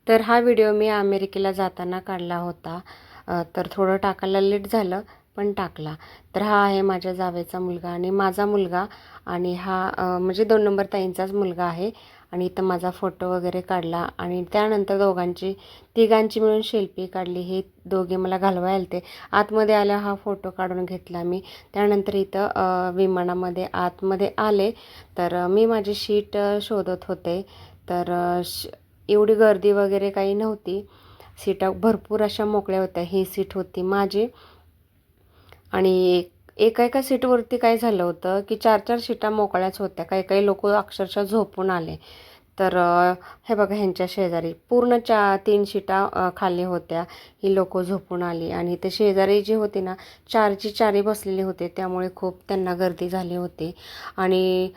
तर हा व्हिडिओ मी अमेरिकेला जाताना काढला होता. तर थोडं टाकायला लेट झालं पण टाकला. तर हा आहे माझ्या जावेचा मुलगा आणि माझा मुलगा आणि हा म्हणजे 2 नंबर ताईंचाच मुलगा आहे. आणि इथं माझा फोटो वगैरे काढला आणि त्यानंतर तिघांची मिळून सेल्फी काढली. हे दोघे मला घालवायला आलते. आतमध्ये आल्या हा फोटो काढून घेतला मी. त्यानंतर इथं विमानामध्ये आतमध्ये आले. तर मी माझी शीट शोधत होते. तर एवढी गर्दी वगैरे काही नव्हती. सीटा भरपूर अशा मोकळ्या होत्या. ही सीट होती माझी आणि एका सीटवरती काय झालं होतं की 4-4 सीटा मोकळ्याच होत्या. काही लोक अक्षरशः झोपून आले. तर हे बघा ह्यांच्या शेजारी पूर्ण 3 सीटा खाली होत्या. ही लोक झोपून आली आणि ते शेजारी जी होती ना 4ची 4 बसलेले होते. त्यामुळे खूप त्यांना गर्दी झाली होती. आणि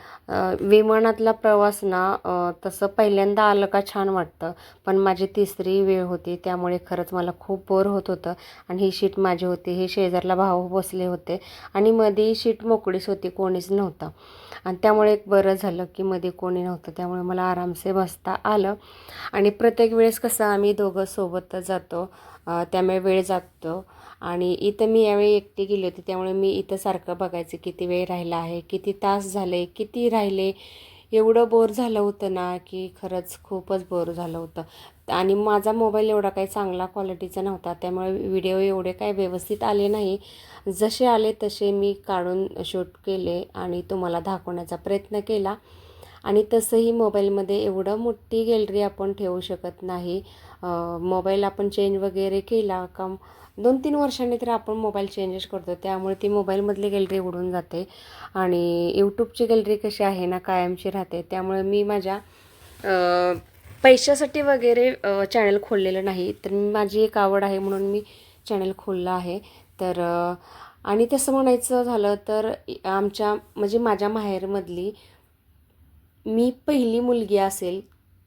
विमानातला प्रवास ना तसं पहिल्यांदा आलं का छान वाटतं. पण माझी तिसरी वेळ होती त्यामुळे खरंच मला खूप बोर होत होतं. आणि ही शीट माझी होती. हे शेजारला भाऊ बसले होते आणि मध्ये शीट मोकळीच होती, कोणीच नव्हतं. आणि त्यामुळे एक बरं झालं की मध्ये कोणी नव्हतं. त्यामुळे मला आरामसे बसता आलं. आणि प्रत्येक वेळेस कसं आम्ही दोघं सोबतच जातो, त्यामुळे वेळ जातो. आणि इथं मी यावेळी एकटी गेली होती त्यामुळे मी इथं सारखं बघायचं किती वेळ राहिला आहे, किती तास झाले, किती राहिले. एवढं बोर झालं होतं ना की खरंच खूपच बोर झालं होतं. आणि माझा मोबाईल एवढा काही चांगला क्वालिटीचा नव्हता त्यामुळे व्हिडिओ एवढे काही व्यवस्थित आले नाही. जसे आले तसे मी काढून शूट केले आणि तुम्हाला दाखवण्याचा प्रयत्न केला. आणि तसंही मोबाईलमध्ये एवढं मोठी गॅलरी आपण ठेवू शकत नाही. मोबाईल आपण चेंज वगैरे केला का 2-3 वर्षांनी तर आपण मोबाईल चेंजच करतो. त्यामुळे ती मोबाईलमधली गॅलरी उडून जाते. आणि यूट्यूबची गॅलरी कशी आहे ना कायमची राहते. त्यामुळे मी माझ्या पैशासाठी वगैरे चॅनल खोललेलं नाही. तर माझी एक आवड आहे म्हणून मी चॅनल खोललं आहे. तर आणि तसं म्हणायचं झालं तर आमच्या म्हणजे माझ्या माहेरमधली मी पहिली मुलगी असेल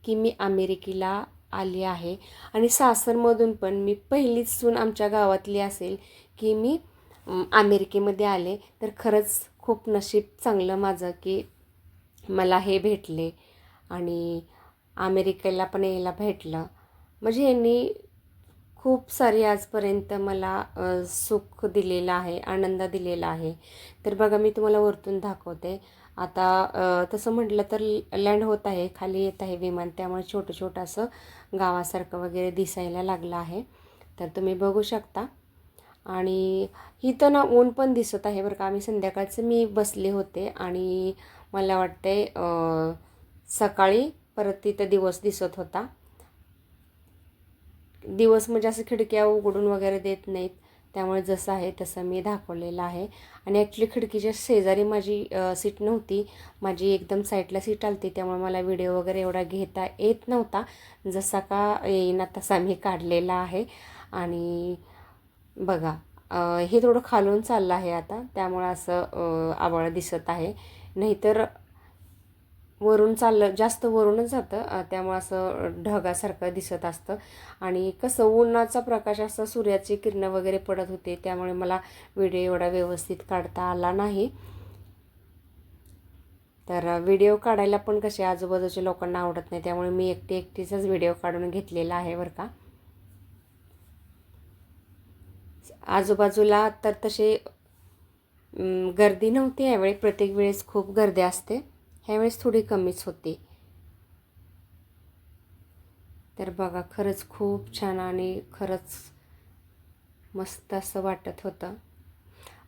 की मी अमेरिकेला आली आहे. आणि सासरमधून पण मी पहिलीच सून आमच्या गावातली असेल की मी अमेरिकेमध्ये आले. तर खरंच खूप नशीब चांगलं माझं की मला हे भेटले आणि अमेरिकेला पण यायला भेटलं. म्हणजे यांनी खूप सारी आजपर्यंत मला सुख दिलेलं आहे, आनंद दिलेला आहे. तर बघा मी तुम्हाला वरतून दाखवते. आता तसं म्हटलं तर लँड होत आहे, खाली येत आहे विमान. त्यामुळे छोटं असं गावासारखं वगैरे दिसायला लागलं आहे. तर तुम्ही बघू शकता. आणि इथं ना ऊन पण दिसत आहे बरं का. आम्ही संध्याकाळचं मी बसले होते आणि मला वाटते सकाळी परत तिथं दिवस दिसत होता. दिवस म्हणजे असं खिडक्या उघडून वगैरे देत नाहीत. त्यामुळे जसं आहे तसं मी दाखवलेलं आहे. आणि ॲक्च्युली खिडकीच्या शेजारी माझी सीट नव्हती. माझी एकदम साईडला सीट आली त्यामुळे मला व्हिडिओ वगैरे एवढा घेता येत नव्हता. जसा का येईना तसा मी काढलेला आहे. आणि बघा हे थोडं खालून चाललं आहे आता त्यामुळे असं आभाळ दिसत आहे. नाहीतर वरून चाललं जास्त वरूनच जातं त्यामुळे असं ढगासारखं दिसत असतं. आणि कसं उन्हाचा प्रकाश असं सूर्याची किरणं वगैरे पडत होते त्यामुळे मला व्हिडिओ एवढा व्यवस्थित काढता आला नाही. तर व्हिडिओ काढायला पण कसे आजूबाजूच्या लोकांना आवडत नाही त्यामुळे मी एकटीचाच व्हिडिओ काढून घेतलेला आहे बरं का. आजूबाजूला तर तसे गर्दी नव्हती यावेळी. प्रत्येक वेळेस खूप गर्दी असते, ह्यावेळेस थोडी कमीच होती. तर बघा खरंच खूप छान आणि खरंच मस्त असं वाटत होतं.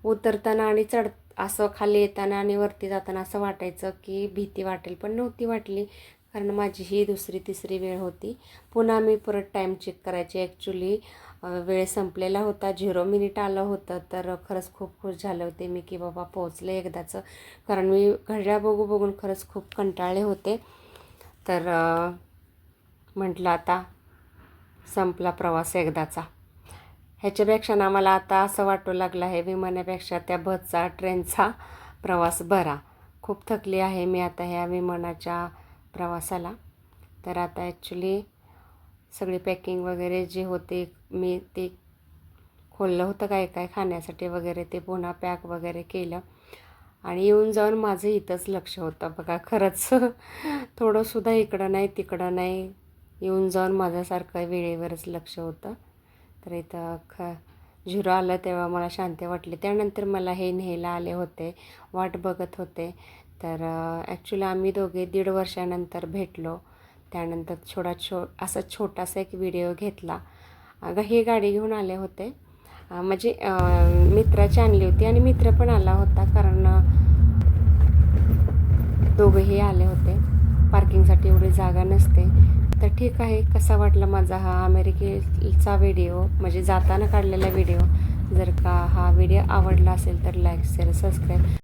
उतरताना आणि असं खाली येताना आणि वरती जाताना असं वाटायचं की भीती वाटेल पण नव्हती वाटली. कारण माझी ही दुसरी तिसरी वेळ होती. पुन्हा मी परत टाईम चेक करायची. ॲक्च्युली वेळ संपलेला होता, 0 मिनिट आलं होतं. तर खरंच खूप खुश झाले होते मी की बाबा पोहोचले एकदाचं. कारण मी घड्याळ बघून खरंच खूप कंटाळले होते. तर म्हटलं आता संपला प्रवास एकदाचा. ह्याच्यापेक्षा ना मला आता असं वाटू लागलं आहे विमानापेक्षा त्या बसचा ट्रेनचा प्रवास बरा. खूप थकली आहे मी आता ह्या विमानाच्या प्रवासाला. तर आता ॲक्च्युली सगळी पॅकिंग वगैरे जे होते मी ते खोललं होतं काय काय खाण्यासाठी वगैरे ते पुन्हा पॅक वगैरे केलं. आणि येऊन जाऊन माझं इथंच लक्ष होतं बघा खरंच. थोडंसुद्धा इकडं नाही तिकडं नाही. येऊन जाऊन माझ्यासारखं वेळेवरच लक्ष होतं. तर इथं झिरो आलं तेव्हा मला शांती वाटली. त्यानंतर मला हे न्यायला आले होते, वाट बघत होते. तर ॲक्च्युली आम्ही दोघे 1.5 वर्षानंतर भेटलो. त्यानंतर असा छोटासा एक व्हिडिओ घेतला. अगं ही गाडी घेऊन आले होते, म्हणजे मित्राची आणली होती आणि मित्र पण आला होता, कारण दोघंही आले होते. पार्किंगसाठी एवढी जागा नसते. तर ठीक आहे, कसा वाटला माझा हा अमेरिकेचा व्हिडिओ, म्हणजे जाताना काढलेला व्हिडिओ. जर का हा व्हिडिओ आवडला असेल तर लाईक शेअर सबस्क्राईब